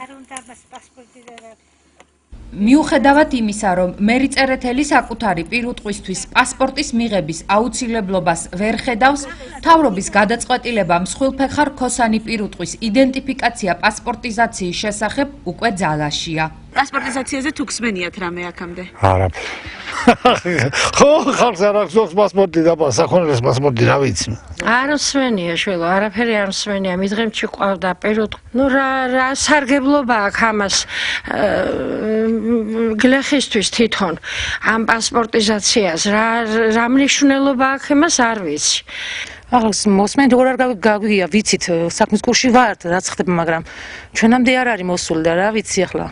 არ უნდა მას პასპორტი და მიუხედავად იმისა, რომ მერიწერეთელი საკუთარი პირუტყვისთვის პასპორტის მიღების აუცილებლობას ვერ ხედავს, მთავრობის გადაწყვეტილება მსხვილფეხა რქოსანი პირუტყვის იდენტიფიკაცია პასპორტიზაციის შესახებ უკვე ძალაშია. პასპორტიზაციაზე თუ გსმენიათ რამე აქამდე? არაფერი. ხო, ხალხს არ აქვს პასპორტი და სახონელის პასპორტი რა ვიცი. არ მსმენია შვილო, არაფერი არ მსმენია, მიდღემში ყავდა პირუტყვი. ნუ რა სარგებლობა აქვს ამას გლეხისთვის თვითონ ამ პასპორტიზაციას, რა მნიშვნელობა აქვს იმას არ ვიცი. ახლა მოსმენ როგორ არ გაგვიგია, ვიცით, საქმის კურსში ვართ, რაც ხდება, მაგრამ ჩვენამდე არ არის მოსული და რა ვიცი ახლა.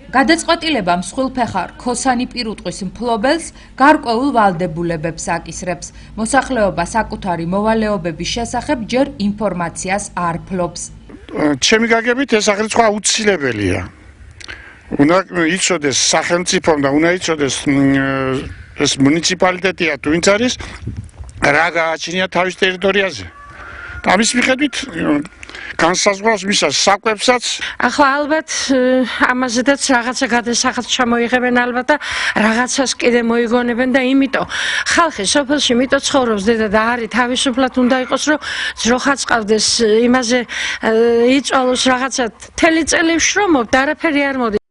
გადაწყვეტილება მსხვილფეხა რქოსანი პირუტყვის მფლობელს გარკვეულ ვალდებულებებს აკისრებს. მოსახლეობა საკუთარი მოვალეობების შესახებ ჯერ ინფორმაციას არ ფლობს. ჩემი გაგებით ეს აღრიცხვა აუცილებელია. უნდა იცოდეს სახელმწიფომ და უნდა იცოდეს ეს მუნიციპალიტეტია თუ ვინც არის რა გააჩნია თავის ტერიტორიაზე. ამის მიხედვით განსაზღვრავს მისას საკვებსაც. ახლა ალბათ ამაზედაც რაღაცა გადასახადს ჩამოიღებენ ალბათ და რაღაცას კიდე მოიგონებენ და იმიტომ ხალხი სოფელში მიტო ცხოვრობს დედა და არის თავისუფლად უნდა იყოს რომ ძროხაც ყავდეს იმაზე იწვალოს რაღაცა მთელი წელი ვშრომობ და არაფერი არ მოდის.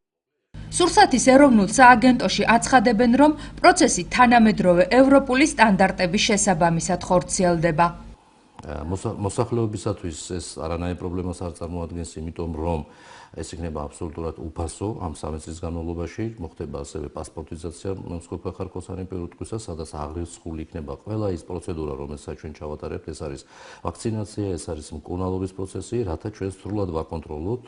სურსათის ეროვნულ სააგენტოში აცხადებენ, რომ პროცესი თანამედროვე ევროპული სტანდარტების შესაბამისად ხორციელდება. მოსახლეობისათვის ეს არანაირ პრობლემას არ წარმოადგენს, იმიტომ რომ ეს იქნება აბსოლუტურად უფასო ამ 13 წლის განმავლობაში მოხდება ასევე პასპორტიზაცია მსხვილფეხა რქოსანი პირუტყვისა, სადაც აღრიცხული იქნება ყველა ის პროცედურა, რომელსაც ჩვენ ჩავატარებთ, ეს არის ვაქცინაცია, ეს არის მკურნალობის პროცესი, რათა ჩვენ სრულად ვაკონტროლოთ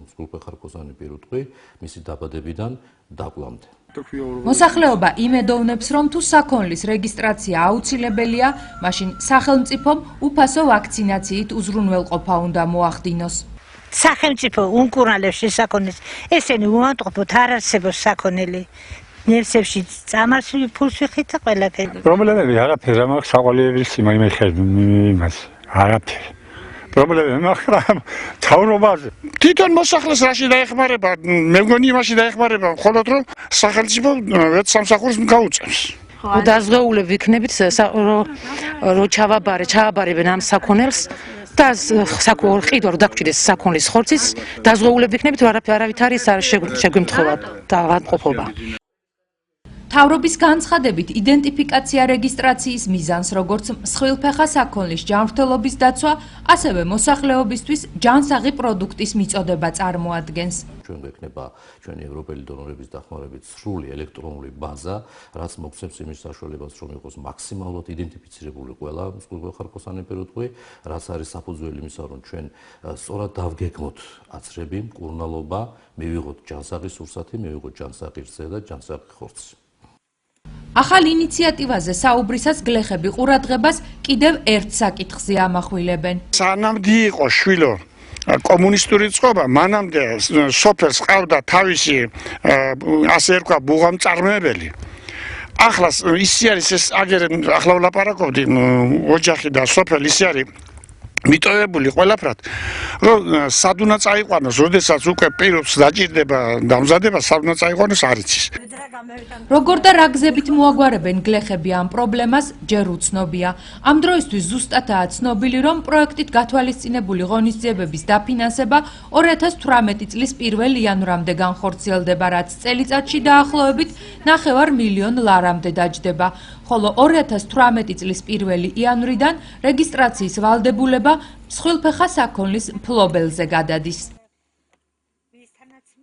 მსხვილფეხა რქოსანი პირუტყვი მისი დაბადებიდან დაკვლამდე. მოსახლეობა იმედოვნებს, რომ თუ საქონლის რეგისტრაცია აუცილებელია, მაშინ სახელმწიფომ უფასო ვაქცინაციით უზრუნველყოფა უნდა მოახდინოს. სახელმწიფო უმკურნალებს შესაქონლის, ესენი უამტყოფოდ არ არსებობს საქონელი. ნერსებში წამარს ფულს ვიხით და ყველაფერი. პრობლემები არაფერი, რა მაქვს საყოლიების იმას. არაფერი. პრობლემები მაქვს თავრობაზე. თვითონ მოსახლეს რაში დაეხმარება, მე მგონი იმაში დაეხმარება, მხოლოდ რომ სახელმწიფო ვეთ სამსახურს გაუწევს. დაზღვეული ვიქნებით რომ ჩავაბარებენ ამ საქონელს და ყიდვა რომ დაგჭირდეს საქონლის ხორცის, დაზღვეული ვიქნებით არავით არის შეგვიმთხოვა და ავადმყოფობა. მთავრობის განცხადებით იდენტიფიკაცია რეგისტრაციის მიზანს, როგორც მსხვილფეხა საქონლის ჯანმრთელობის დაცვა, ასევე მოსახლეობისთვის ჯანსაღი პროდუქტის მიწოდება წარმოადგენს. ჩვენ გვექნება ჩვენი ევროპელი დონორების დახმარებით სრული ელექტრონული ბაზა, რაც მოგცემს იმის საშუალებას, რომ იყოს მაქსიმალურად იდენტიფიცირებული ყველა მსხვილფეხა რქოსანი პირუტყვი, რაც არის საფუძველი იმისა, რომ ჩვენ სწორად დავგეგმოთ აცრები, მკურნალობა, მივიღოთ ჯანსაღი სურსათი, მივიღოთ ჯანსაღი რძე და ჯანსაღი ხორცი. ახალ ინიციატივაზე საუბრისას გლეხები ყურადღებას კიდევ ერთ საკითხზე ამახვილებენ. სანამ იყო შვილო კომუნისტური წყობა, მანამდე სოფელს ყავდა თავისი ასე ერქვა ბუღამწარმოებელი. ახლა ისი არის ეს აგერენ ახლა ვლაპარაკობდი ოჯახი და სოფელი ისი არის მიტოვებული ყველაფრად, რომ სად უნდა წაიყვანოს, როდესაც უკვე პირობს დაჭირდება დამზადება, სად უნდა წაიყვანოს არ იცის. როგორ და რა გზებით მოაგვარებენ გლეხები ამ პრობლემას, ჯერ უცნობია. ამ დროისთვის ზუსტადაა ცნობილი, რომ პროექტით გათვალისწინებული ღონისძიებების დაფინანსება 2018 წლის 1 იანვრამდე განხორციელდება, რაც წელიწადში დაახლოებით 9 მილიონ ლარამდე დაჯდება. ხოლო 2018 წლის 1 იანვრიდან რეგისტრაციის ვალდებულება მსხვილფეხა საქონლის მფლობელზე გადადის.